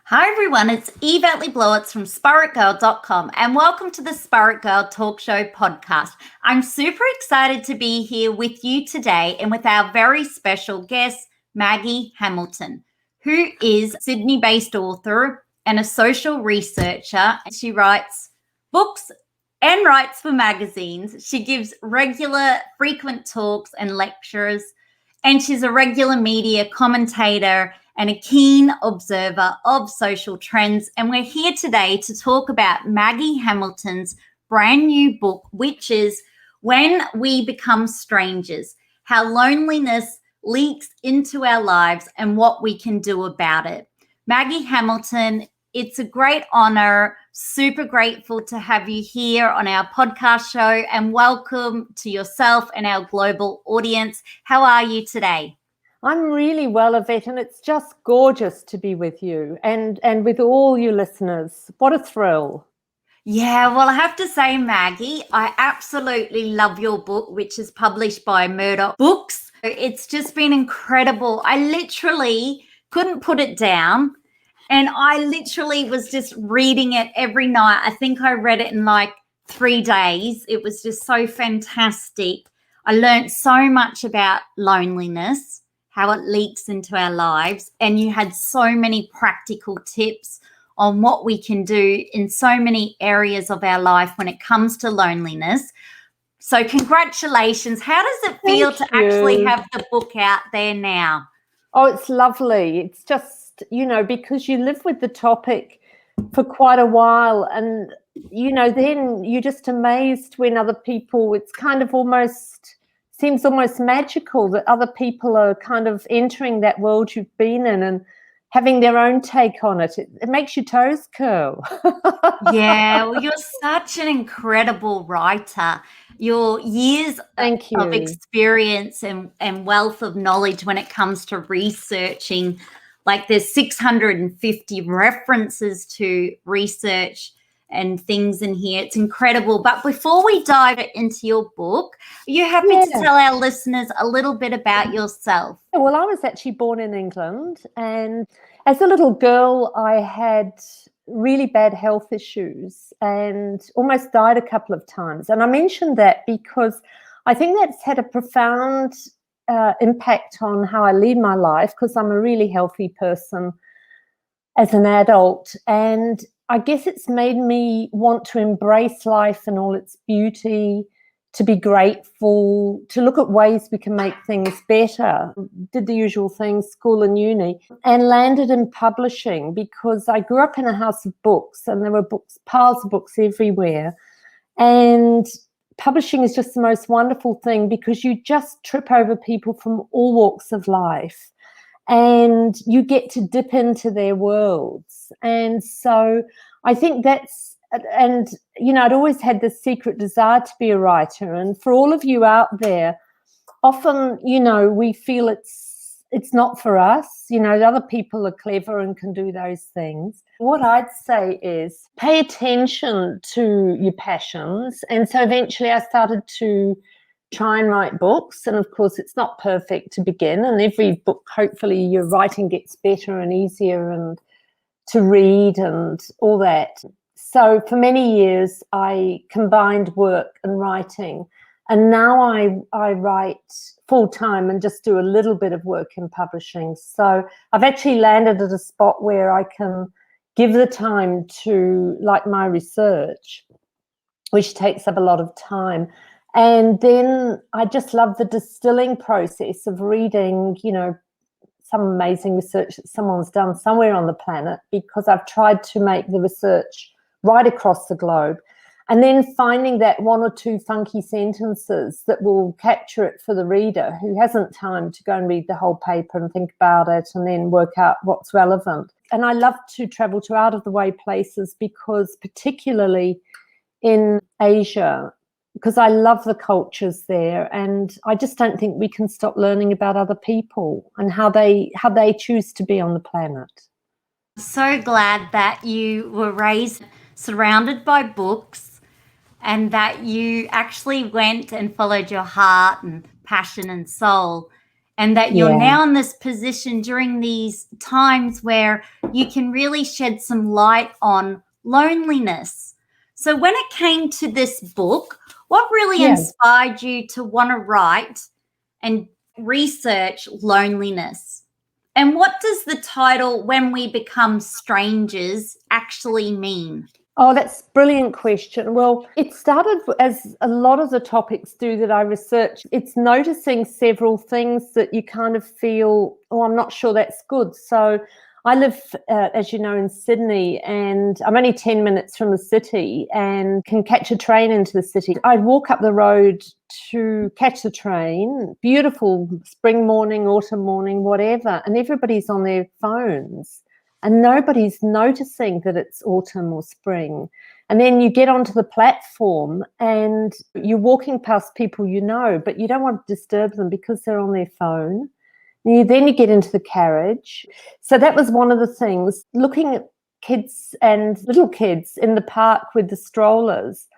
Hi everyone, it's Eve Blowitz from SPAITGIRL.com and welcome to the Spirit Girl Talk Show podcast. I'm super excited to be here with you today and with our very special guest, Maggie Hamilton, who is a Sydney-based author and a social researcher. She writes books and writes for magazines. She gives regular, frequent talks and lectures, and she's a regular media commentator and a keen observer of social trends. And we're here today to talk about Maggie Hamilton's brand new book, which is When We Become Strangers, How Loneliness Leaks into Our Lives and What We Can Do About It. Maggie Hamilton, it's a great honor. Super grateful to have you here on our podcast show, and welcome to yourself and our global audience. How are you today? I'm really well, Yvette, and it's just gorgeous to be with you and with all you listeners. What a thrill. Yeah, well, I have to say, Maggie, I absolutely love your book, which is published by Murdoch Books. It's just been incredible. I literally couldn't put it down, and I literally was just reading it every night. I think I read it in like 3 days. It was just so fantastic. I learned so much about loneliness, how it leaks into our lives, and you had so many practical tips on what we can do in so many areas of our life when it comes to loneliness. So congratulations. How does it feel to actually have the book out there now? Oh, it's lovely. It's just, because you live with the topic for quite a while, and, then you're just amazed when other people, it's kind of seems almost magical that other people are kind of entering that world you've been in and having their own take on it. It makes your toes curl. Yeah, well, you're such an incredible writer. Your years Thank you. of experience and wealth of knowledge when it comes to researching, like there's 650 references to research and things in here. It's incredible. But before we dive into your book, are you happy to tell our listeners a little bit about yourself? Well, I was actually born in England, and as a little girl, I had really bad health issues and almost died a couple of times. And I mentioned that because I think that's had a profound impact on how I lead my life, because I'm a really healthy person as an adult. And I guess it's made me want to embrace life and all its beauty, to be grateful, to look at ways we can make things better. Did the usual things, school and uni, and landed in publishing because I grew up in a house of books and there were books, piles of books everywhere. And publishing is just the most wonderful thing because you just trip over people from all walks of life, and you get to dip into their worlds. And so I think that's, and, I'd always had this secret desire to be a writer. And for all of you out there, often, we feel it's not for us. Other people are clever and can do those things. What I'd say is pay attention to your passions. And so eventually I started to try and write books, and of course it's not perfect to begin, and every book hopefully your writing gets better and easier and to read and all that. So for many years I combined work and writing, and now I write full-time and just do a little bit of work in publishing. So I've actually landed at a spot where I can give the time to like my research, which takes up a lot of time. And then I just love the distilling process of reading, some amazing research that someone's done somewhere on the planet, because I've tried to make the research right across the globe, and then finding that one or two funky sentences that will capture it for the reader who hasn't time to go and read the whole paper and think about it and then work out what's relevant. And I love to travel to out of the way places, because particularly in Asia, because I love the cultures there, and I just don't think we can stop learning about other people and how they choose to be on the planet. So glad that you were raised surrounded by books and that you actually went and followed your heart and passion and soul. and that you're Yeah. now in this position during these times where you can really shed some light on loneliness. So when it came to this book, what really inspired you to want to write and research loneliness? And what does the title, When We Become Strangers, actually mean? Oh, that's a brilliant question. Well, it started as a lot of the topics do that I research. It's noticing several things that you kind of feel, oh, I'm not sure that's good. So I live, as you know, in Sydney, and I'm only 10 minutes from the city and can catch a train into the city. I'd walk up the road to catch the train, beautiful spring morning, autumn morning, whatever, and everybody's on their phones. And nobody's noticing that it's autumn or spring. And then you get onto the platform and you're walking past people you know, but you don't want to disturb them because they're on their phone. Then you get into the carriage. So that was one of the things, looking at kids and little kids in the park with the strollers,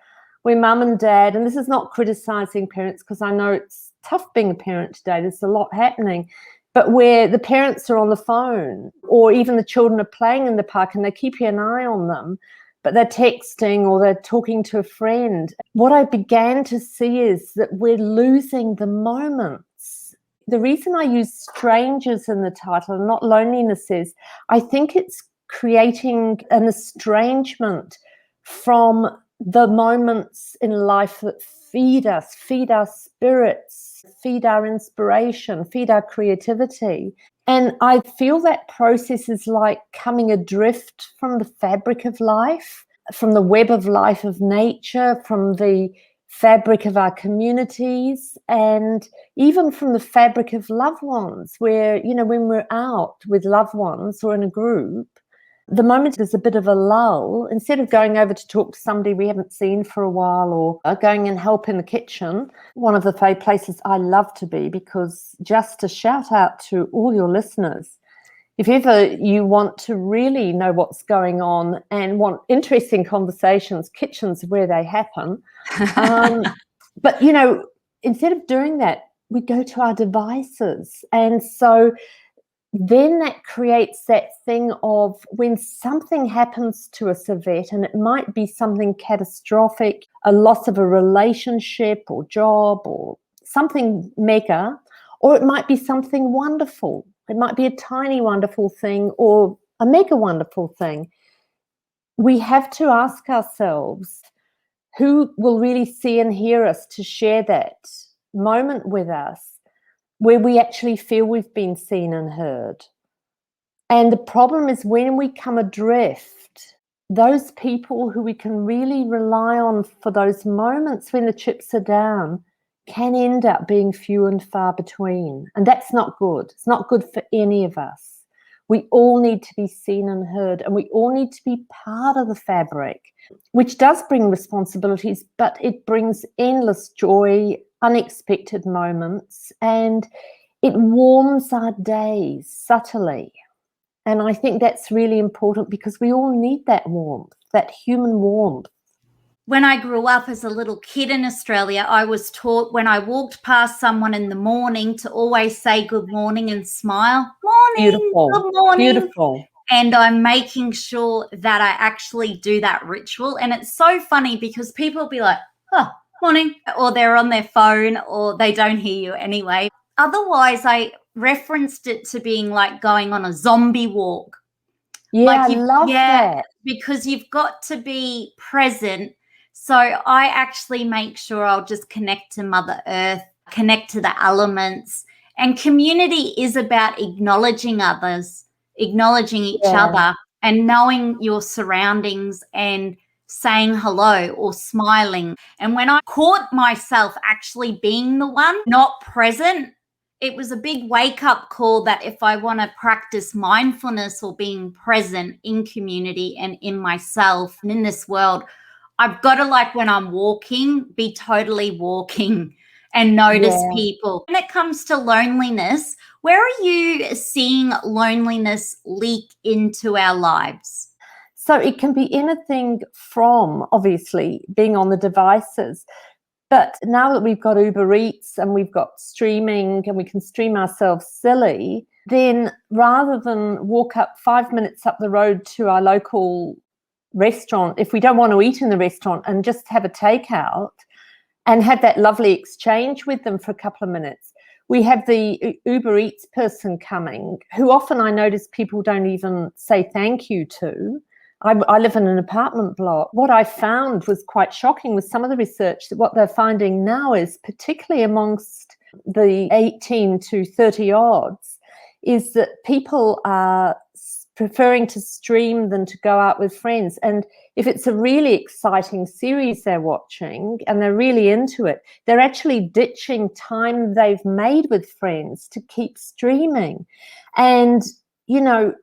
where mum and dad, and this is not criticising parents because I know it's tough being a parent today, there's a lot happening, but where the parents are on the phone, or even the children are playing in the park and they keep an eye on them, but they're texting or they're talking to a friend. What I began to see is that we're losing the moments. The reason I use strangers in the title and not loneliness is I think it's creating an estrangement from the moments in life that feed us, feed our spirits, feed our inspiration, feed our creativity. And I feel that process is like coming adrift from the fabric of life, from the web of life of nature, from the fabric of our communities, and even from the fabric of loved ones, where, you know, when we're out with loved ones or in a group, the moment there's a bit of a lull, instead of going over to talk to somebody we haven't seen for a while or going and help in the kitchen, one of the places I love to be, because just to shout out to all your listeners, if ever you want to really know what's going on and want interesting conversations, kitchens are where they happen. But, you know, instead of doing that, we go to our devices. And so then that creates that thing of when something happens to us, Yvette, and it might be something catastrophic, a loss of a relationship or job or something mega, or it might be something wonderful. It might be a tiny wonderful thing or a mega wonderful thing. We have to ask ourselves, who will really see and hear us to share that moment with us, where we actually feel we've been seen and heard. And the problem is when we come adrift, those people who we can really rely on for those moments when the chips are down can end up being few and far between. And that's not good. It's not good for any of us. We all need to be seen and heard, and we all need to be part of the fabric, which does bring responsibilities, but it brings endless joy, unexpected moments, and it warms our days subtly. And I think that's really important because we all need that warmth, that human warmth. When I grew up as a little kid in Australia, I was taught when I walked past someone in the morning to always say good morning and smile. Morning, Beautiful. good morning. Beautiful. And I'm making sure that I actually do that ritual. And it's so funny because people will be like, oh, morning, or they're on their phone or they don't hear you anyway. Otherwise, I referenced it to being like going on a zombie walk. Yeah, like I love that. Because you've got to be present. So I actually make sure I'll just connect to Mother Earth, connect to the elements. And community is about acknowledging others, acknowledging each other, and knowing your surroundings and saying hello or smiling. And when I caught myself actually being the one not present, it was a big wake-up call that if I want to practice mindfulness or being present in community and in myself and in this world, I've got to, like when I'm walking, be totally walking and notice people. When it comes to loneliness, where are you seeing loneliness leak into our lives? So it can be anything from, obviously, being on the devices, But now that we've got Uber Eats and we've got streaming and we can stream ourselves silly, then rather than walk up 5 minutes up the road to our local restaurant, if we don't want to eat in the restaurant, and just have a takeout and have that lovely exchange with them for a couple of minutes, we have the Uber Eats person coming, who often I notice people don't even say thank you to. I live in an apartment block. What I found was quite shocking with some of the research, that what they're finding now is, particularly amongst the 18 to 30 odds, is that people are preferring to stream than to go out with friends. And if it's a really exciting series they're watching and they're really into it, they're actually ditching time they've made with friends to keep streaming. And, you know,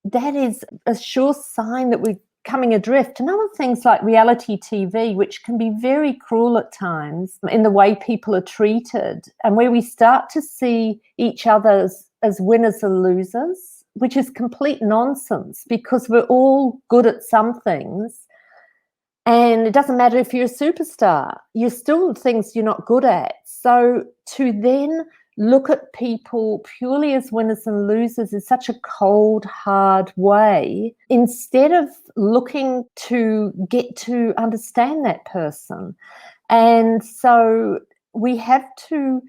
that is a sure sign that we're coming adrift. And other things like reality TV, which can be very cruel at times in the way people are treated, and where we start to see each other as winners and losers, which is complete nonsense, because we're all good at some things. And it doesn't matter if you're a superstar, you're still things you're not good at. So to then look at people purely as winners and losers is such a cold, hard way, instead of looking to get to understand that person. And so we have to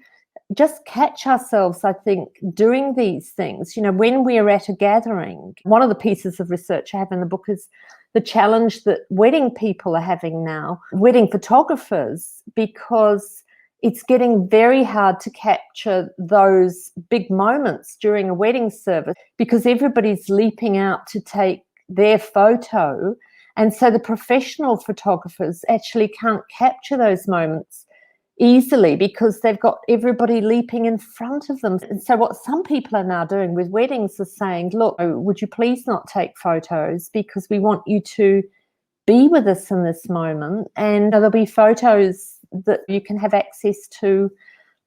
just catch ourselves, I think, doing these things. You know, when we're at a gathering, one of the pieces of research I have in the book is the challenge that wedding people are having now, wedding photographers, because it's getting very hard to capture those big moments during a wedding service, because everybody's leaping out to take their photo. And so the professional photographers actually can't capture those moments easily because they've got everybody leaping in front of them. And so what some people are now doing with weddings is saying, look, would you please not take photos, because we want you to be with us in this moment, and there'll be photos that you can have access to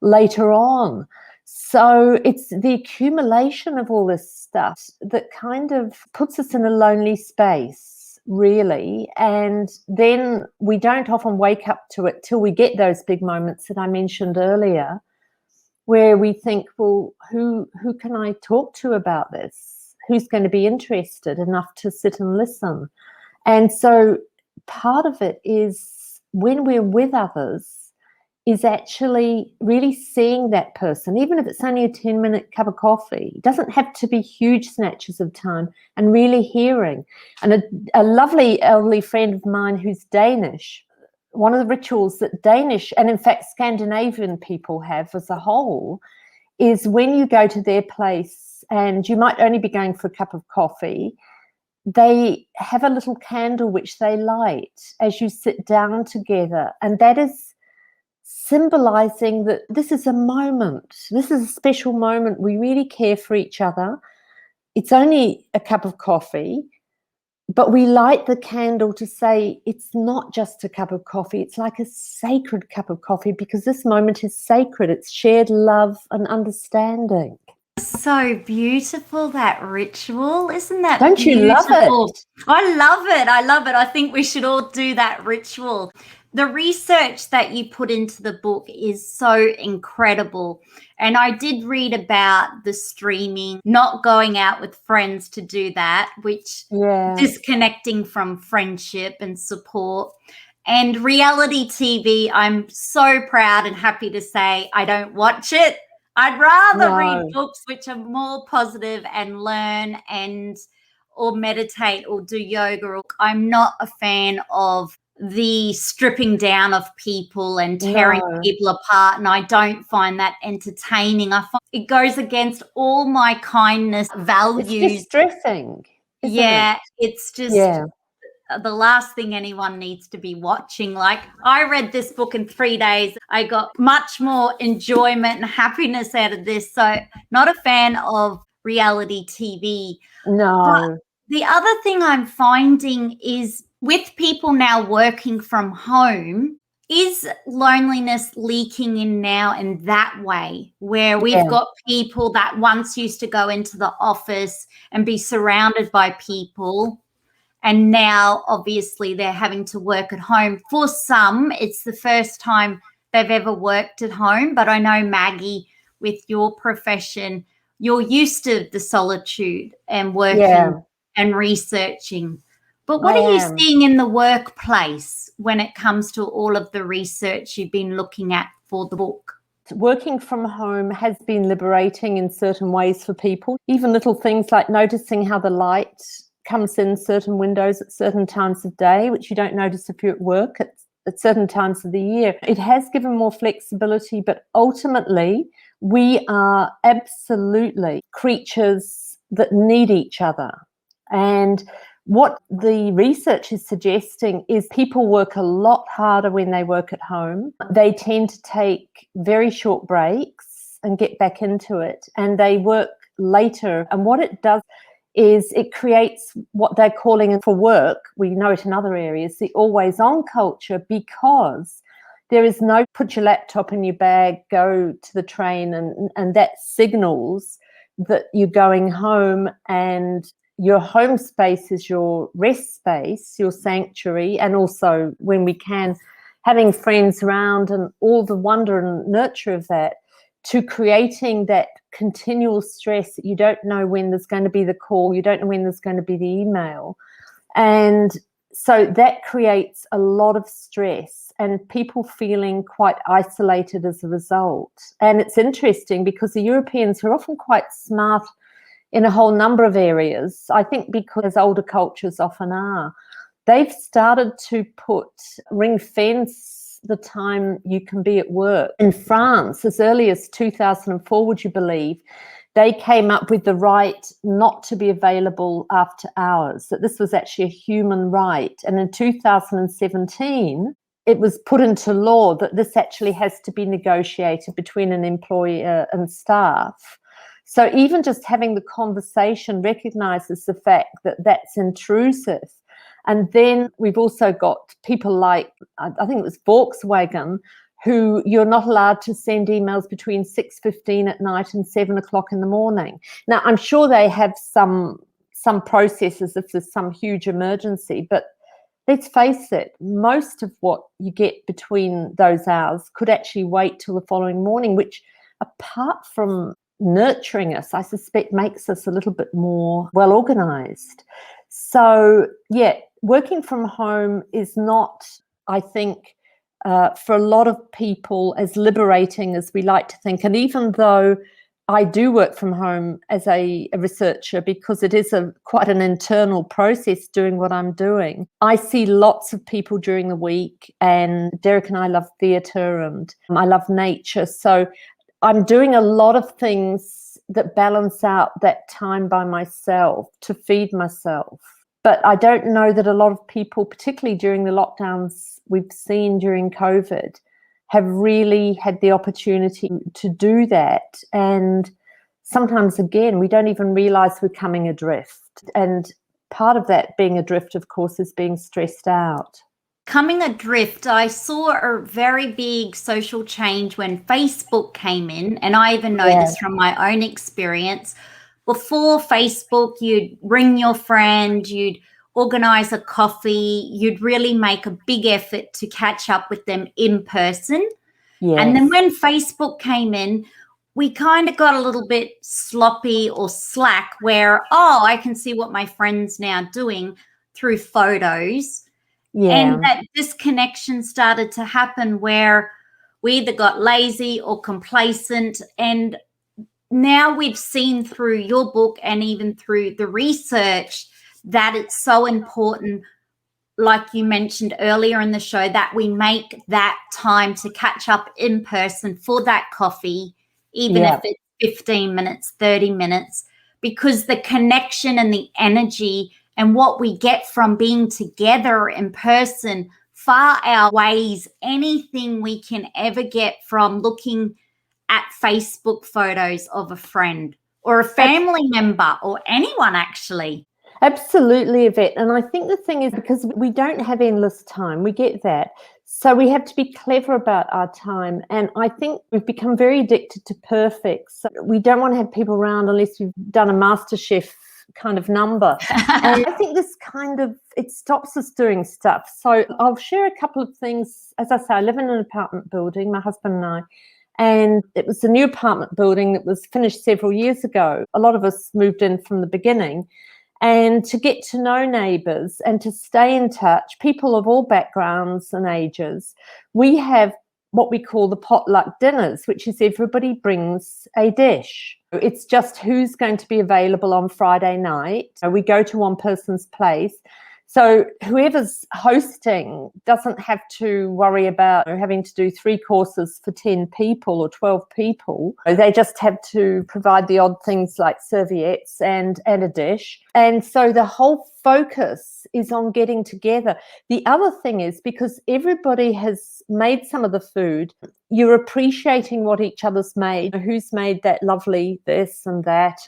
later on. So it's the accumulation of all this stuff that kind of puts us in a lonely space, really. And then we don't often wake up to it till we get those big moments that I mentioned earlier, where we think, well, who can I talk to about this? Who's going to be interested enough to sit and listen? And so part of it is, when we're with others, is actually really seeing that person, even if it's only a 10-minute cup of coffee. It doesn't have to be huge snatches of time, and really hearing. And a lovely elderly friend of mine who's Danish, one of the rituals that Danish, and in fact Scandinavian people have as a whole, is when you go to their place, and you might only be going for a cup of coffee, they have a little candle which they light as you sit down together. And that is symbolizing that this is a moment. This is a special moment. We really care for each other. It's only a cup of coffee, but we light the candle to say it's not just a cup of coffee. It's like a sacred cup of coffee, because this moment is sacred. It's shared love and understanding. So beautiful, that ritual. Isn't that Don't beautiful? you love it? I love it. I love it. I think we should all do that ritual. The research that you put into the book is so incredible. And I did read about the streaming, not going out with friends to do that, which disconnecting from friendship and support. And reality TV, I'm so proud and happy to say I don't watch it. I'd rather read books which are more positive and learn or meditate or do yoga. I'm not a fan of the stripping down of people and tearing people apart, and I don't find that entertaining. I find it goes against all my kindness values. It's distressing. It's just the last thing anyone needs to be watching. Like, I read this book in 3 days. I got much more enjoyment and happiness out of this. So not a fan of reality TV. No. But the other thing I'm finding is, with people now working from home, is loneliness leaking in now in that way, where we've got people that once used to go into the office and be surrounded by people, And now, obviously, they're having to work at home. For some, it's the first time they've ever worked at home. But I know, Maggie, with your profession, you're used to the solitude and working and researching. But what are you seeing in the workplace when it comes to all of the research you've been looking at for the book? Working from home has been liberating in certain ways for people. Even little things like noticing how the light comes in certain windows at certain times of day, which you don't notice if you're at work at certain times of the year. It has given more flexibility, but ultimately we are absolutely creatures that need each other. And what the research is suggesting is people work a lot harder when they work at home. They tend to take very short breaks and get back into it, and they work later. And what it does is it creates what they're calling for work, we know it in other areas, the always-on culture, because there is no put your laptop in your bag, go to the train, and that signals that you're going home, and your home space is your rest space, your sanctuary, and also, when we can, having friends around and all the wonder and nurture of that, to creating that continual stress that you don't know when there's going to be the call, you don't know when there's going to be the email. And so that creates a lot of stress and people feeling quite isolated as a result. And it's interesting because the Europeans are often quite smart in a whole number of areas, I think because older cultures often are. They've started to put ring fence the time you can be at work. In France, as early as 2004, would you believe, they came up with the right not to be available after hours, that this was actually a human right. And in 2017, it was put into law that this actually has to be negotiated between an employer and staff. So even just having the conversation recognises the fact that that's intrusive. And then we've also got people like, I think it was Volkswagen, who you're not allowed to send emails between 6:15 at night and 7 o'clock in the morning. Now, I'm sure they have some processes if there's some huge emergency, but let's face it, most of what you get between those hours could actually wait till the following morning, which, apart from nurturing us, I suspect makes us a little bit more well organised. So, yeah, working from home is not, I think, for a lot of people as liberating as we like to think. And even though I do work from home as a researcher, because it is quite an internal process doing what I'm doing, I see lots of people during the week, and Derek and I love theatre and I love nature. So I'm doing a lot of things that balance out that time by myself to feed myself. But I don't know that a lot of people, particularly during the lockdowns we've seen during COVID, have really had the opportunity to do that. And sometimes, again, we don't even realise we're coming adrift. And part of that being adrift, of course, is being stressed out. Coming adrift, I saw a very big social change when Facebook came in, and I even know this from my own experience. Before Facebook, you'd ring your friend, you'd organise a coffee, you'd really make a big effort to catch up with them in person. Yes. And then when Facebook came in, we kind of got a little bit sloppy or slack where, I can see what my friend's now doing through photos. Yeah. And that disconnection started to happen where we either got lazy or complacent. And now we've seen through your book and even through the research that it's so important, like you mentioned earlier in the show, that we make that time to catch up in person for that coffee, even if it's 15 minutes, 30 minutes, because the connection and the energy and what we get from being together in person far outweighs anything we can ever get from looking at Facebook photos of a friend or a family member or anyone, actually. Absolutely, Yvette. And I think the thing is, because we don't have endless time, we get that. So we have to be clever about our time. And I think we've become very addicted to perfect. So we don't want to have people around unless we've done a MasterChef kind of number. And I think it stops us doing stuff. So I'll share a couple of things. As I say, I live in an apartment building, my husband and I, and it was a new apartment building that was finished several years ago. A lot of us moved in from the beginning. And to get to know neighbours and to stay in touch, people of all backgrounds and ages, we have what we call the potluck dinners, which is everybody brings a dish. It's just who's going to be available on Friday night. We go to one person's place. So whoever's hosting doesn't have to worry about having to do 3 courses for 10 people or 12 people. They just have to provide the odd things like serviettes and a dish. And so the whole focus is on getting together. The other thing is, because everybody has made some of the food, you're appreciating what each other's made. Who's made that lovely this and that,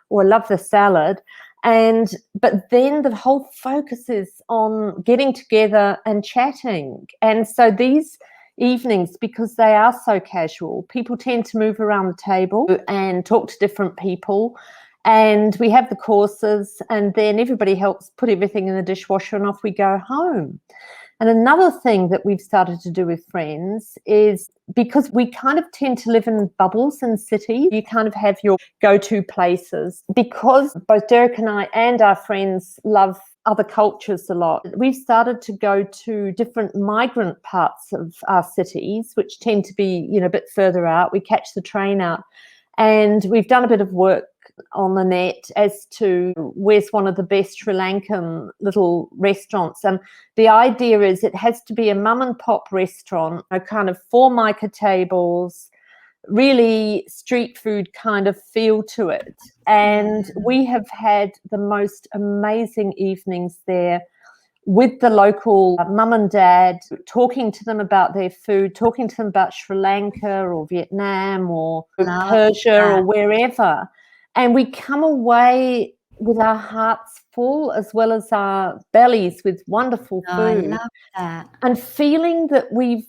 or I love the salad. But then the whole focus is on getting together and chatting. And so these evenings, because they are so casual, people tend to move around the table and talk to different people. And we have the courses, and then everybody helps put everything in the dishwasher, and off we go home. And another thing that we've started to do with friends is, because we kind of tend to live in bubbles in cities, you kind of have your go-to places. Because both Derek and I and our friends love other cultures a lot, we've started to go to different migrant parts of our cities, which tend to be, a bit further out. We catch the train out, and we've done a bit of work on the net as to where's one of the best Sri Lankan little restaurants. And the idea is it has to be a mum and pop restaurant, a kind of 4 mica tables, really street food kind of feel to it. And we have had the most amazing evenings there with the local mum and dad, talking to them about their food, talking to them about Sri Lanka or Vietnam or Persia or wherever. And we come away with our hearts full, as well as our bellies with wonderful food. I love that. And feeling that we've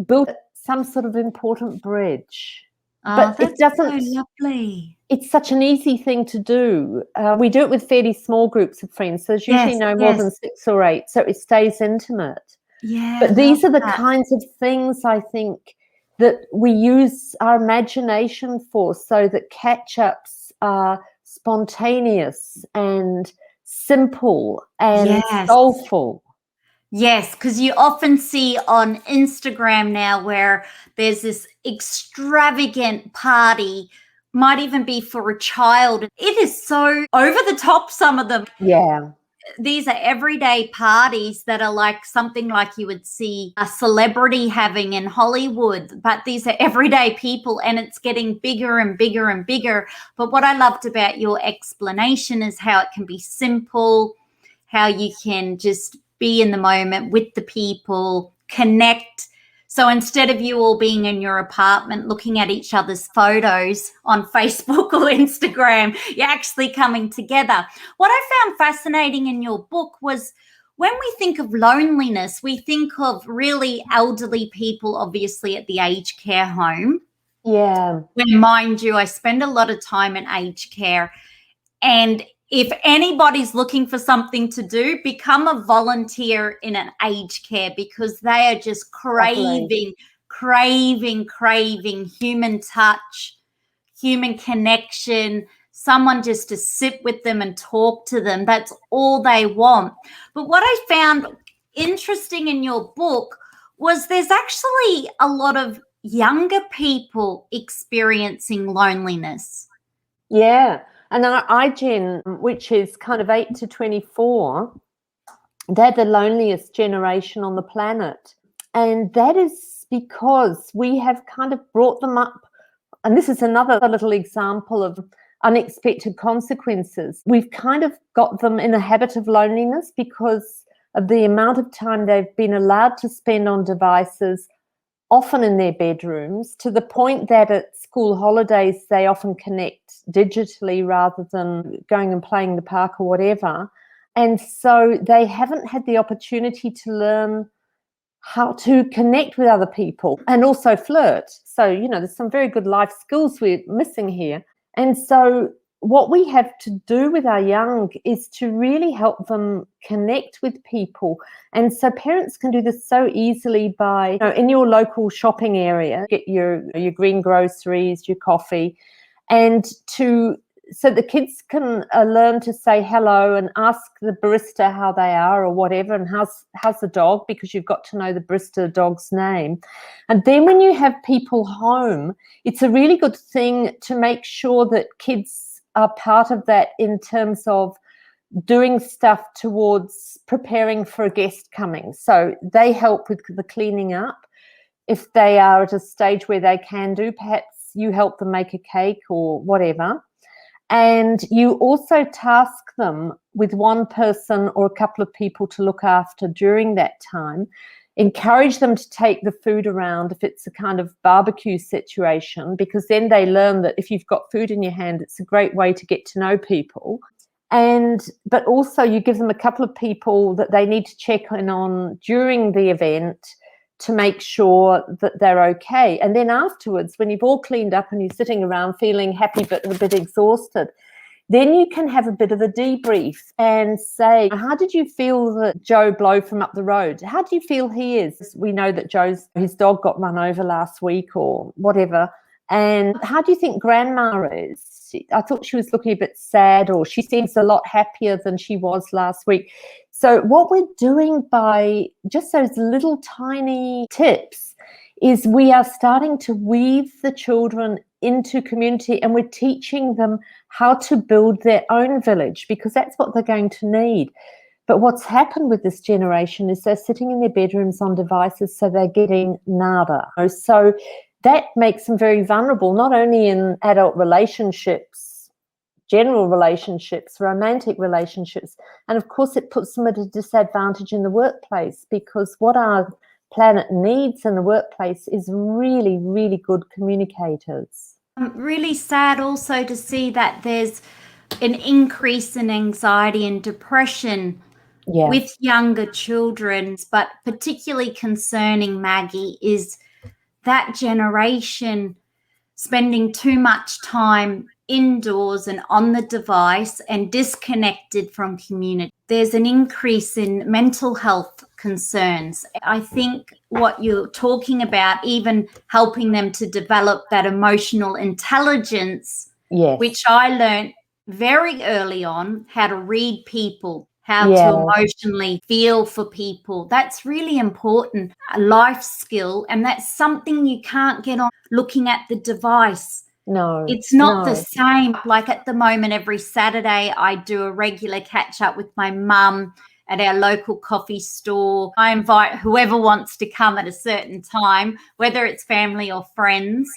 built some sort of important bridge. Oh, but that's so lovely. It's such an easy thing to do. We do it with fairly small groups of friends. So there's usually no more than 6 or 8. So it stays intimate. Yeah. But these are the kinds of things, I think, that we use our imagination for, so that catch-ups are spontaneous and simple and soulful. Yes, because you often see on Instagram now where there's this extravagant party, might even be for a child. It is so over the top, some of them. Yeah. These are everyday parties that are like something like you would see a celebrity having in Hollywood, but these are everyday people, and it's getting bigger and bigger and bigger. But what I loved about your explanation is how it can be simple, how you can just be in the moment with the people, connect. So instead of you all being in your apartment looking at each other's photos on Facebook or Instagram, you're actually coming together. What I found fascinating in your book was, when we think of loneliness, we think of really elderly people, obviously at the aged care home. Yeah. When, mind you, I spend a lot of time in aged care, and if anybody's looking for something to do, become a volunteer in an aged care, because they are just craving human touch, human connection, someone just to sit with them and talk to them. That's all they want. But what I found interesting in your book was there's actually a lot of younger people experiencing loneliness. Yeah. And our iGen, which is kind of 8 to 24, they're the loneliest generation on the planet. And that is because we have kind of brought them up. And this is another little example of unexpected consequences. We've kind of got them in a habit of loneliness because of the amount of time they've been allowed to spend on devices, often in their bedrooms, to the point that at school holidays they often connect digitally rather than going and playing in the park or whatever. And so they haven't had the opportunity to learn how to connect with other people and also flirt. So, there's some very good life skills we're missing here. And so what we have to do with our young is to really help them connect with people. And so parents can do this so easily by, in your local shopping area, get your green groceries, your coffee, and so the kids can learn to say hello and ask the barista how they are or whatever, and how's the dog, because you've got to know the barista dog's name. And then when you have people home, it's a really good thing to make sure that kids are part of that in terms of doing stuff towards preparing for a guest coming. So they help with the cleaning up. If they are at a stage where they can do, perhaps you help them make a cake or whatever. And you also task them with one person or a couple of people to look after during that time. Encourage them to take the food around if it's a kind of barbecue situation, because then they learn that if you've got food in your hand, it's a great way to get to know people. But also you give them a couple of people that they need to check in on during the event to make sure that they're okay. And then afterwards, when you've all cleaned up and you're sitting around feeling happy but a bit exhausted, then you can have a bit of a debrief and say, how did you feel that Joe Blow from up the road? How do you feel he is? We know that his dog got run over last week or whatever. And how do you think Grandma is? I thought she was looking a bit sad, or she seems a lot happier than she was last week. So what we're doing by just those little tiny tips is we are starting to weave the children into community, and we're teaching them how to build their own village, because that's what they're going to need. But what's happened with this generation is they're sitting in their bedrooms on devices, so they're getting nada. So that makes them very vulnerable, not only in adult relationships, general relationships, romantic relationships, and of course it puts them at a disadvantage in the workplace, because what our planet needs in the workplace is really, really good communicators. Really sad also to see that there's an increase in anxiety and depression with younger children, but particularly concerning, Maggie, is that generation spending too much time indoors and on the device and disconnected from community. There's an increase in mental health concerns. I think what you're talking about, even helping them to develop that emotional intelligence, which I learned very early on, how to read people, how to emotionally feel for people. That's really important, a life skill, and that's something you can't get on looking at the device. No, it's not the same. Like at the moment, every Saturday I do a regular catch up with my mum at our local coffee store. I invite whoever wants to come at a certain time, whether it's family or friends.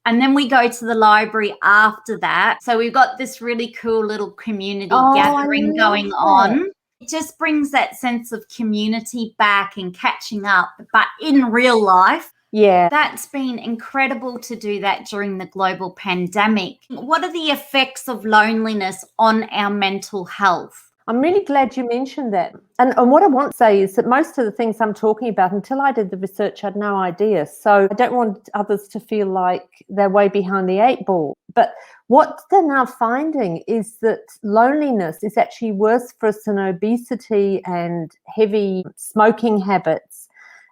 And then we go to the library after that. So we've got this really cool little community gathering going on. It just brings that sense of community back and catching up, but in real life. Yeah. That's been incredible to do that during the global pandemic. What are the effects of loneliness on our mental health? I'm really glad you mentioned that. And what I want to say is that most of the things I'm talking about, until I did the research, I had no idea. So I don't want others to feel like they're way behind the 8 ball. But what they're now finding is that loneliness is actually worse for us than obesity and heavy smoking habits.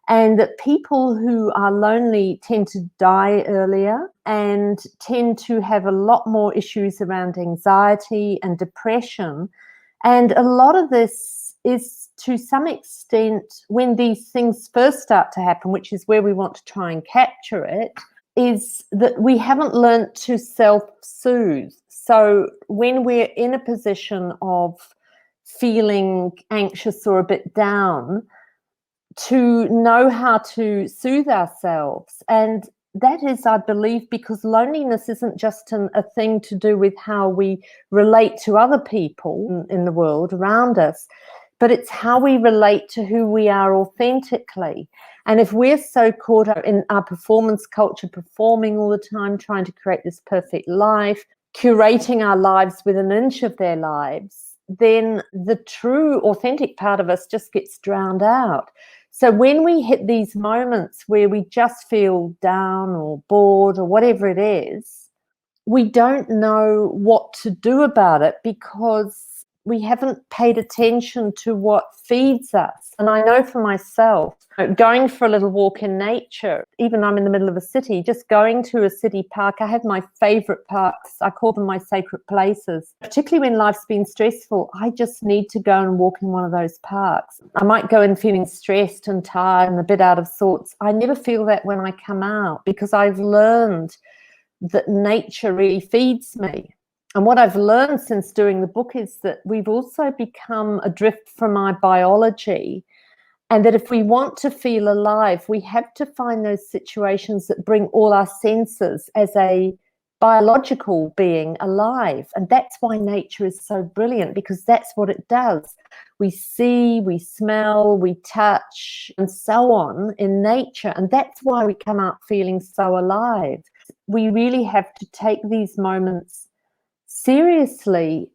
And that people who are lonely tend to die earlier and tend to have a lot more issues around anxiety and depression. And a lot of this is, to some extent, when these things first start to happen, which is where we want to try and capture it, is that we haven't learnt to self-soothe. So when we're in a position of feeling anxious or a bit down, to know how to soothe ourselves. And that is, I believe, because loneliness isn't just a thing to do with how we relate to other people in the world around us, but it's how we relate to who we are authentically. And if we're so caught up in our performance culture, performing all the time, trying to create this perfect life, curating our lives with an inch of their lives, then the true authentic part of us just gets drowned out. So when we hit these moments where we just feel down or bored or whatever it is, we don't know what to do about it because we haven't paid attention to what feeds us. And I know for myself, going for a little walk in nature, even I'm in the middle of a city, just going to a city park. I have my favorite parks. I call them my sacred places. Particularly when life's been stressful, I just need to go and walk in one of those parks. I might go in feeling stressed and tired and a bit out of sorts. I never feel that when I come out because I've learned that nature really feeds me. And what I've learned since doing the book is that we've also become adrift from our biology, and that if we want to feel alive, we have to find those situations that bring all our senses as a biological being alive. And that's why nature is so brilliant, because that's what it does. We see, we smell, we touch, and so on in nature. And that's why we come out feeling so alive. We really have to take these moments seriously,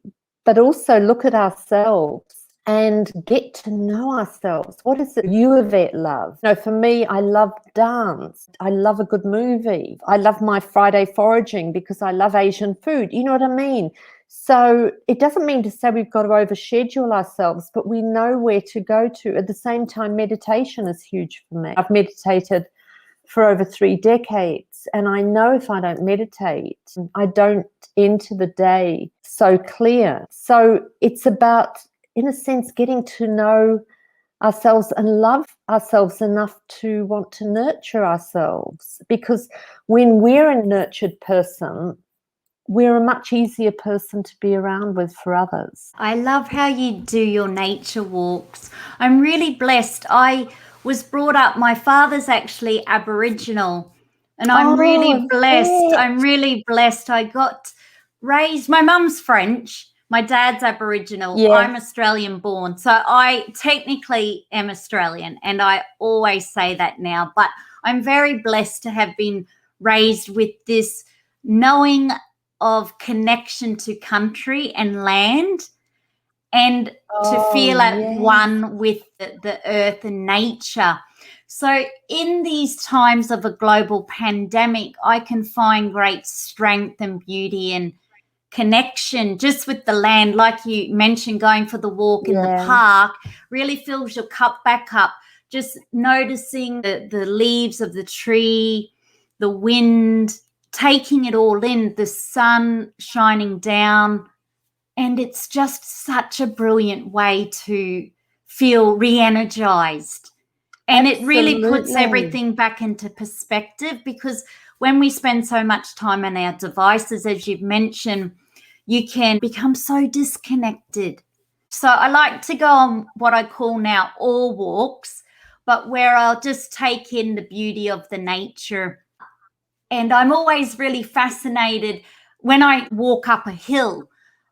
but also look at ourselves and get to know ourselves. What is it you, Yvette, love? For me, I love dance. I love a good movie. I love my Friday foraging because I love Asian food. You know what I mean? So it doesn't mean to say we've got to overschedule ourselves, but we know where to go to. At the same time, meditation is huge for me. I've meditated for over 3 decades. And I know if I don't meditate, I don't enter the day so clear. So it's about, in a sense, getting to know ourselves and love ourselves enough to want to nurture ourselves. Because when we're a nurtured person, we're a much easier person to be around with for others. I love how you do your nature walks. I'm really blessed. I was brought up, my father's actually Aboriginal, and I'm really blessed. I'm really blessed. I got raised, my mum's French, my dad's Aboriginal. Yes. I'm Australian born. So I technically am Australian, and I always say that now, but I'm very blessed to have been raised with this knowing of connection to country and land, and to feel at one with the earth and nature. So in these times of a global pandemic, I can find great strength and beauty and connection just with the land. Like you mentioned, going for the walk in the park really fills your cup back up. Just noticing the leaves of the tree, the wind, taking it all in, the sun shining down. And it's just such a brilliant way to feel re-energized. And it really puts everything back into perspective, because when we spend so much time on our devices, as you've mentioned, you can become so disconnected. So I like to go on what I call now all walks, but where I'll just take in the beauty of the nature. And I'm always really fascinated when I walk up a hill.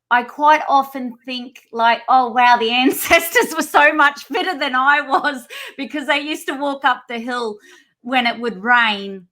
I quite often think like, oh, wow, the ancestors were so much fitter than I was, because they used to walk up the hill when it would rain,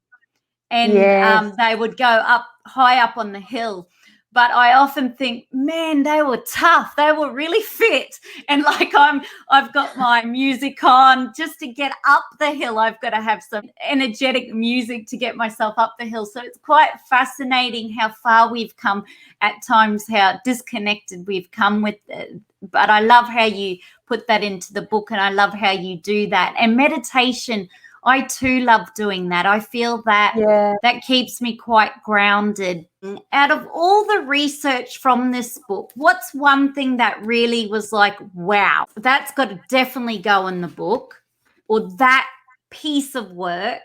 and they would go up high up on the hill. But I often think, man, they were tough. They were really fit. And like I've got my music on just to get up the hill. I've got to have some energetic music to get myself up the hill. So it's quite fascinating how far we've come at times, how disconnected we've come with it. But I love how you put that into the book, and I love how you do that. And meditation, I too love doing that. I feel that that keeps me quite grounded. Out of all the research from this book, what's one thing that really was like, wow, that's got to definitely go in the book, or that piece of work?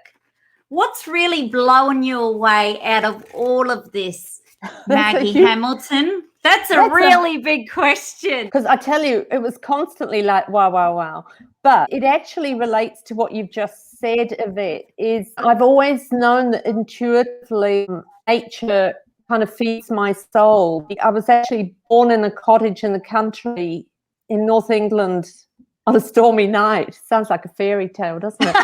What's really blowing you away out of all of this, Maggie Hamilton? That's a really big question. Because I tell you, it was constantly like, wow, wow, wow. But it actually relates to what you've just said, Yvette, is I've always known that intuitively nature kind of feeds my soul. I was actually born in a cottage in the country in North England on a stormy night. Sounds like a fairy tale, doesn't it?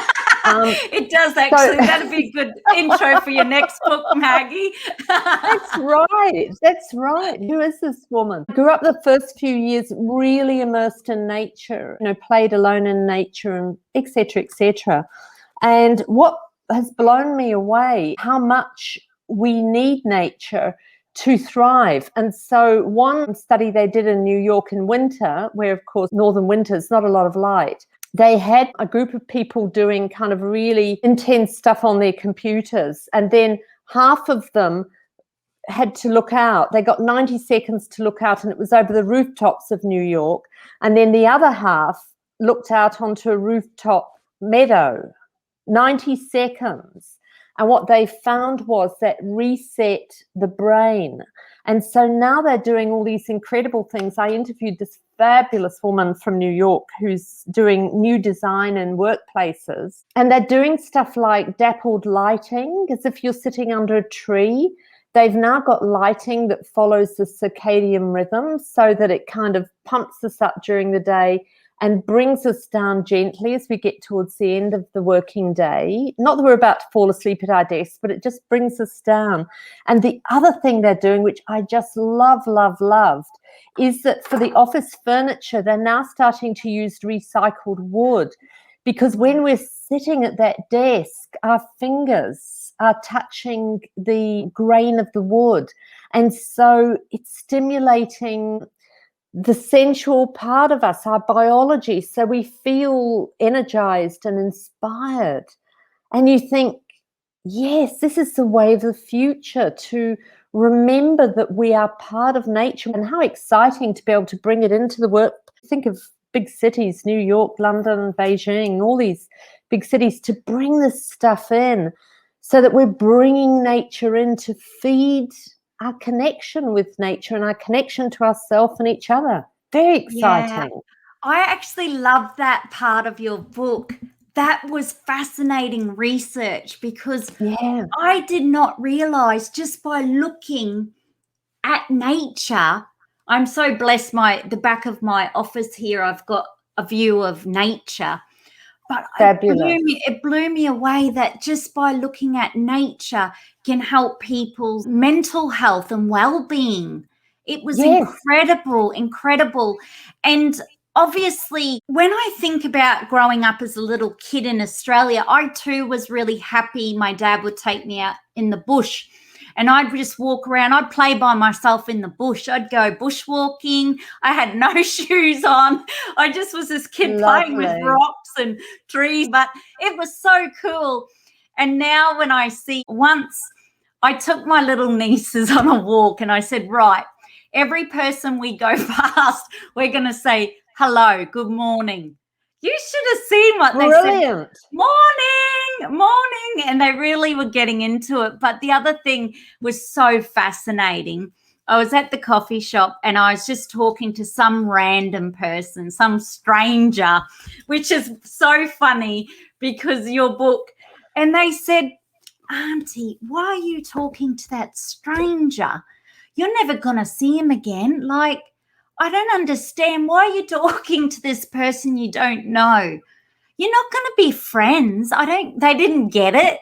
It does, actually. That'd be a good intro for your next book, Maggie. That's right. That's right. Who is this woman? I grew up the first few years really immersed in nature, played alone in nature, and et cetera, et cetera. And what has blown me away, how much we need nature to thrive. And so one study they did in New York in winter, where of course northern winter's not a lot of light, they had a group of people doing kind of really intense stuff on their computers, and then half of them had to look out. They got 90 seconds to look out, and it was over the rooftops of New York. And then the other half looked out onto a rooftop meadow, 90 seconds. And what they found was that reset the brain. And so now they're doing all these incredible things. I interviewed this fabulous woman from New York who's doing new design in workplaces. And they're doing stuff like dappled lighting, as if you're sitting under a tree. They've now got lighting that follows the circadian rhythm so that it kind of pumps us up during the day and brings us down gently as we get towards the end of the working day. Not that we're about to fall asleep at our desk, but it just brings us down. And the other thing they're doing, which I just loved, is that for the office furniture, they're now starting to use recycled wood, because when we're sitting at that desk, our fingers are touching the grain of the wood. And so it's stimulating the sensual part of us, our biology, so we feel energized and inspired. And you think, yes, this is the way of the future, to remember that we are part of nature. And how exciting to be able to bring it into the work. Think of big cities, New York, London, Beijing, all these big cities, to bring this stuff in so that we're bringing nature in to feed our connection with nature and our connection to ourselves and each other. Very exciting. Yeah, I actually love that part of your book. That was fascinating research, because I did not realize, just by looking at nature, I'm so blessed, the back of my office here, I've got a view of nature. But it blew me away that just by looking at nature can help people's mental health and well-being. It was incredible. And obviously, when I think about growing up as a little kid in Australia, I too was really happy my dad would take me out in the bush. And I'd just walk around. I'd play by myself in the bush. I'd go bushwalking. I had no shoes on. I just was this kid playing with rocks and trees. But it was so cool. And now when I see, once I took my little nieces on a walk and I said, right, every person we go past, we're going to say, hello, good morning. You should have seen what they said. Morning. And they really were getting into it. But the other thing was so fascinating. I was at the coffee shop and I was just talking to some random person, some stranger, which is so funny because your book. And they said, Auntie, why are you talking to that stranger? You're never going to see him again. Like, I don't understand. Why are you talking to this person you don't know? You're not going to be friends. They didn't get it.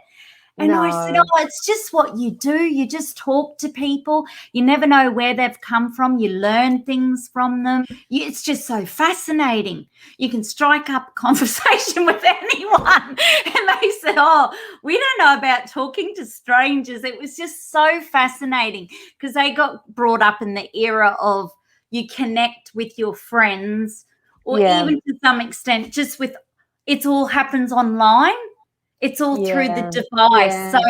And I said, oh, it's just what you do. You just talk to people. You never know where they've come from. You learn things from them. It's just so fascinating. You can strike up a conversation with anyone. And they said, oh, we don't know about talking to strangers. It was just so fascinating because they got brought up in the era of you connect with your friends, or even to some extent just with, it all happens online. It's all through the device. Yeah. So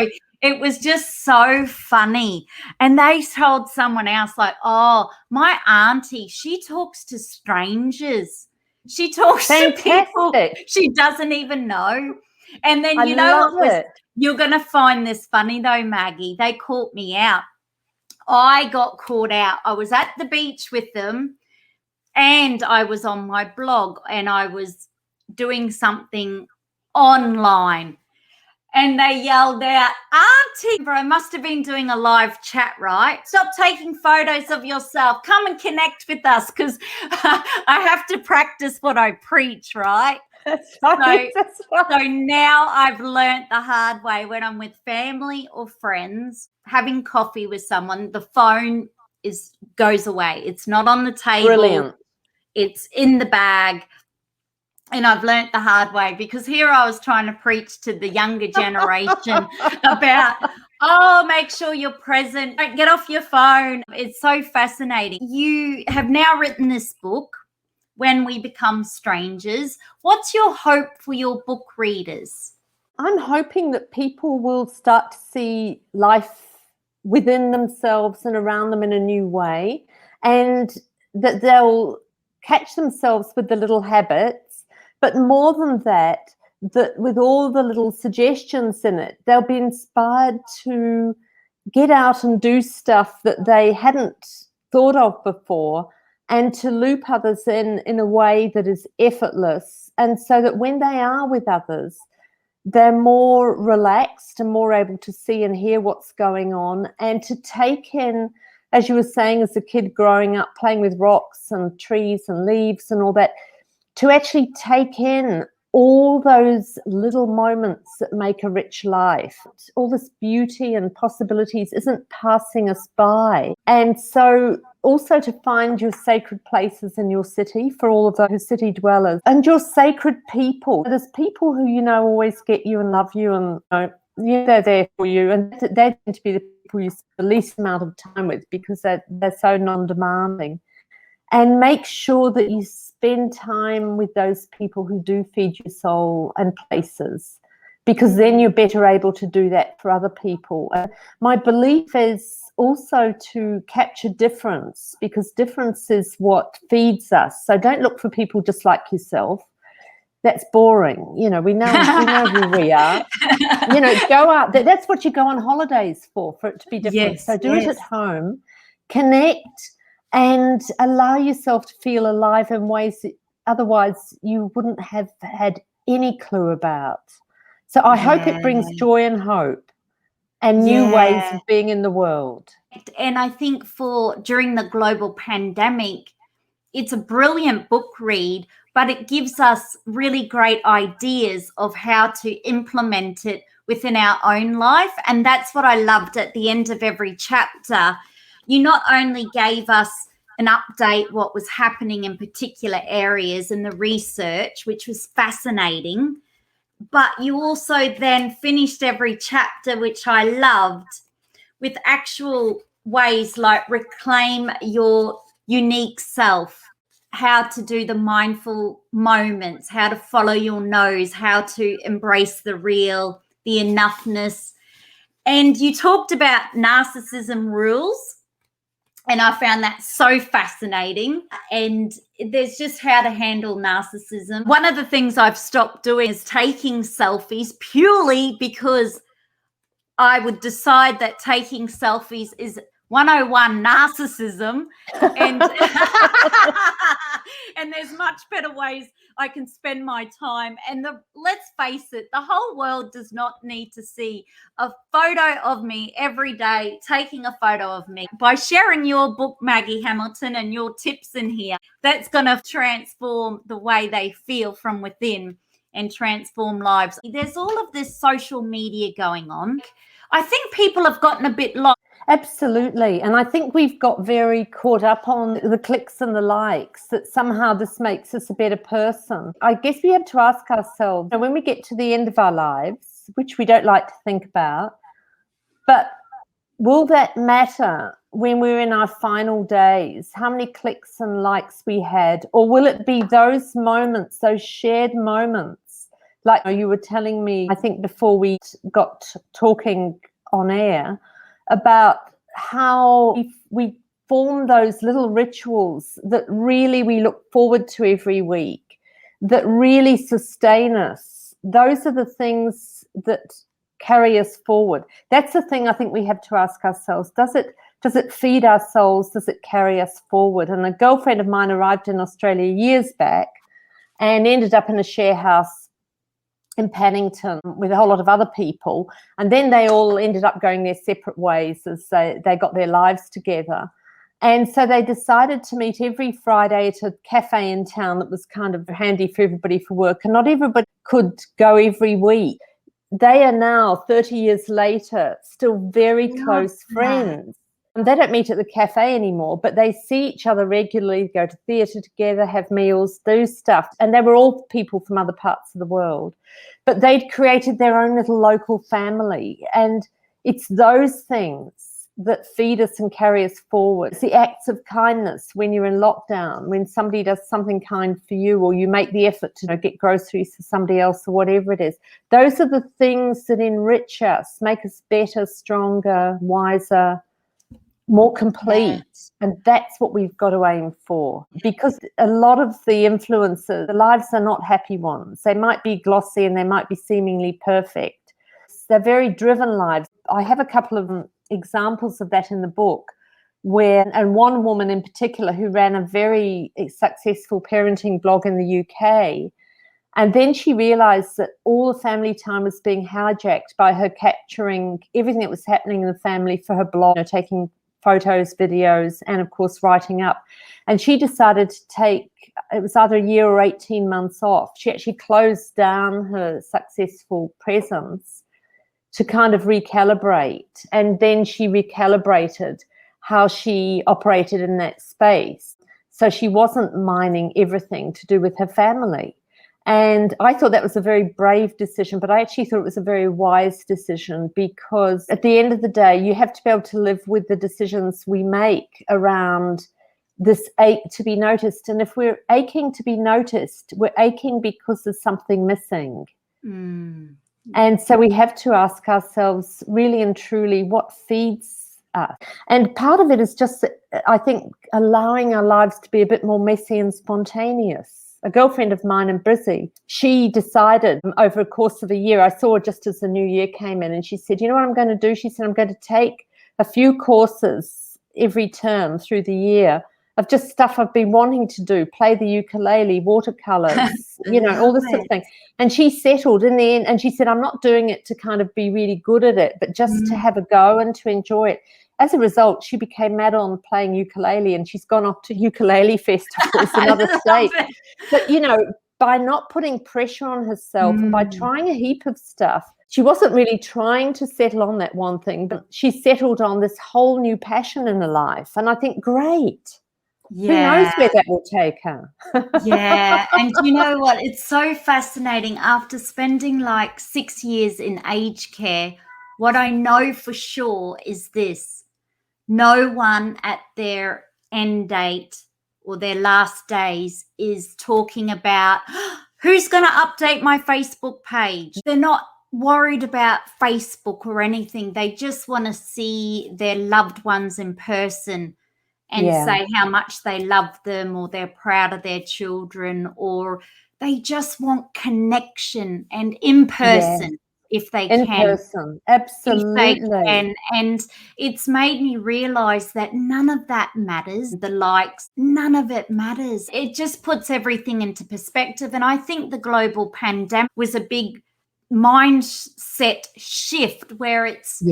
it was just so funny. And they told someone else, like, oh, my auntie, she talks to strangers. She talks to people she doesn't even know. And then you know what you're going to find this funny though, Maggie. They caught me out. I got caught out. I was at the beach with them and I was on my blog and I was doing something online. And they yelled out, Auntie, I must have been doing a live chat, right? Stop taking photos of yourself. Come and connect with us because I have to practice what I preach, right? That's right. So now I've learnt the hard way when I'm with family or friends, having coffee with someone, the phone goes away. It's not on the table. Brilliant. It's in the bag. And I've learnt the hard way because here I was trying to preach to the younger generation about Oh, make sure you're present. Don't get off your phone. It's so fascinating. You have now written this book, When We Become Strangers. What's your hope for your book readers? I'm hoping that people will start to see life within themselves and around them in a new way, and that they'll catch themselves with the little habits, but more than that, that with all the little suggestions in it, they'll be inspired to get out and do stuff that they hadn't thought of before, and to loop others in a way that is effortless, and so that when they are with others, they're more relaxed and more able to see and hear what's going on, and to take in, as you were saying, as a kid growing up, playing with rocks and trees and leaves and all that, to actually take in all those little moments that make a rich life. All this beauty and possibilities isn't passing us by. And so also to find your sacred places in your city for all of those city dwellers, and your sacred people. There's people who, you know, always get you and love you, and they're there for you, and they tend to be the people you spend the least amount of time with because they're so non-demanding. And make sure that you spend time with those people who do feed your soul and places, because then you're better able to do that for other people. My belief is also to capture difference, because difference is what feeds us. So don't look for people just like yourself. That's boring. You know, we know who we are. You know, go out. That's what you go on holidays for it to be different. Yes, so do it at home, connect, and allow yourself to feel alive in ways that otherwise you wouldn't have had any clue about. So I hope it brings joy and hope and new ways of being in the world. And I think during the global pandemic, it's a brilliant book read, but it gives us really great ideas of how to implement it within our own life. And that's what I loved at the end of every chapter. You not only gave us an update what was happening in particular areas and the research, which was fascinating, but you also then finished every chapter, which I loved, with actual ways like reclaim your unique self, how to do the mindful moments, how to follow your nose, how to embrace the real, the enoughness. And you talked about narcissism rules, and I found that so fascinating. And there's just how to handle narcissism. One of the things I've stopped doing is taking selfies, purely because I would decide that taking selfies is 101 narcissism, and and there's much better ways I can spend my time. And let's face it, the whole world does not need to see a photo of me every day, taking a photo of me. By sharing your book, Maggie Hamilton, and your tips in here, that's going to transform the way they feel from within and transform lives. There's all of this social media going on. I think people have gotten a bit lost. Absolutely. And I think we've got very caught up on the clicks and the likes, that somehow this makes us a better person. I guess we have to ask ourselves, when we get to the end of our lives, which we don't like to think about, but will that matter when we're in our final days, how many clicks and likes we had? Or will it be those moments, those shared moments? Like you were telling me, I think before we got talking on air, about how we form those little rituals that really we look forward to every week, that really sustain us. Those are the things that carry us forward. That's the thing I think we have to ask ourselves. Does it feed our souls? Does it carry us forward? And a girlfriend of mine arrived in Australia years back and ended up in a share house in Paddington with a whole lot of other people, and then they all ended up going their separate ways as they got their lives together. And so they decided to meet every Friday at a cafe in town that was kind of handy for everybody for work, and not everybody could go every week. They are now 30 years later still very close friends. And they don't meet at the cafe anymore, but they see each other regularly, go to theatre together, have meals, do stuff. And they were all people from other parts of the world. But they'd created their own little local family. And It's those things that feed us and carry us forward. It's the acts of kindness when you're in lockdown, when somebody does something kind for you, or you make the effort to get groceries for somebody else, or whatever it is. Those are the things that enrich us, make us better, stronger, wiser, more complete. And that's what we've got to aim for, because a lot of the influencers, the lives are not happy ones. They might be glossy and they might be seemingly perfect. They're very driven lives. I have a couple of examples of that in the book, and one woman in particular who ran a very successful parenting blog in the UK. And then she realized that all the family time was being hijacked by her capturing everything that was happening in the family for her blog, taking photos, videos, and of course writing up. And she decided to take, it was either a year or 18 months off. She actually closed down her successful presence to kind of recalibrate. And then she recalibrated how she operated in that space. So she wasn't mining everything to do with her family. And I thought that was a very brave decision, but I actually thought it was a very wise decision, because at the end of the day, you have to be able to live with the decisions we make around this ache to be noticed. And if we're aching to be noticed, we're aching because there's something missing. And so we have to ask ourselves really and truly what feeds us. And part of it is just, I think, allowing our lives to be a bit more messy and spontaneous. A girlfriend of mine in Brizzy, she decided over a course of a year, I saw her just as the new year came in, and she said, you know what I'm going to do? She said, I'm going to take a few courses every term through the year of just stuff I've been wanting to do, play the ukulele, watercolors, all this sort of thing. And she settled in the end, and she said, I'm not doing it to kind of be really good at it, but just to have a go and to enjoy it. As a result, she became mad on playing ukulele, and she's gone off to ukulele festivals in other states. But, by not putting pressure on herself and by trying a heap of stuff, she wasn't really trying to settle on that one thing, but she settled on this whole new passion in her life. And I think, great. Yeah. Who knows where that will take her? Yeah. And you know what? It's so fascinating. After spending like 6 years in aged care, what I know for sure is this. No one at their end date or their last days is talking about who's going to update my Facebook page. They're not worried about Facebook or anything. They just want to see their loved ones in person and say how much they love them, or they're proud of their children, or they just want connection and in person. If they can. In person, absolutely. If they can. And it's made me realize that none of that matters. The likes, none of it matters. It just puts everything into perspective. And I think the global pandemic was a big mindset shift where it's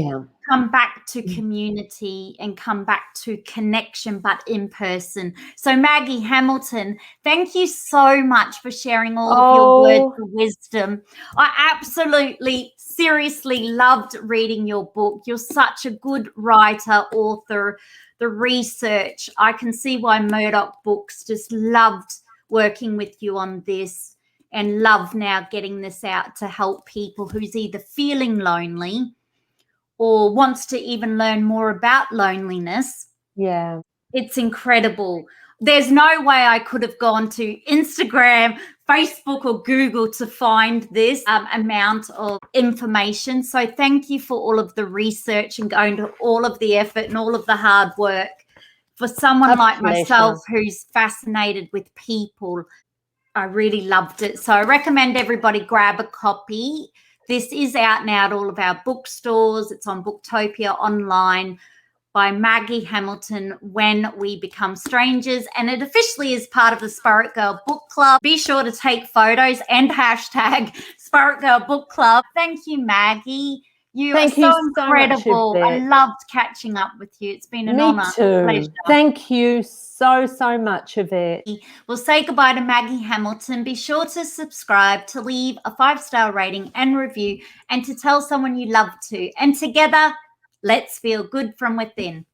come back to community and come back to connection, but in person. So Maggie Hamilton, thank you so much for sharing all of your words of wisdom. I absolutely, seriously loved reading your book. You're such a good writer, author. The research, I can see why Murdoch Books just loved working with you on this, and love now getting this out to help people who's either feeling lonely or wants to even learn more about loneliness. Yeah. It's incredible. There's no way I could have gone to Instagram, Facebook, or Google to find this amount of information. So thank you for all of the research and going to all of the effort and all of the hard work. For someone like myself who's fascinated with people, I really loved it. So I recommend everybody grab a copy. This is out now at all of our bookstores. It's on Booktopia online by Maggie Hamilton, When We Become Strangers. And it officially is part of the Spirit Girl Book Club. Be sure to take photos and hashtag Spirit Girl Book Club. Thank you, Maggie. You are so incredible. I loved catching up with you. It's been an honor. Me too. Pleasure. Thank you so much, Yvette. We'll say goodbye to Maggie Hamilton. Be sure to subscribe, to leave a 5-star rating and review, and to tell someone you love to. And together, let's feel good from within.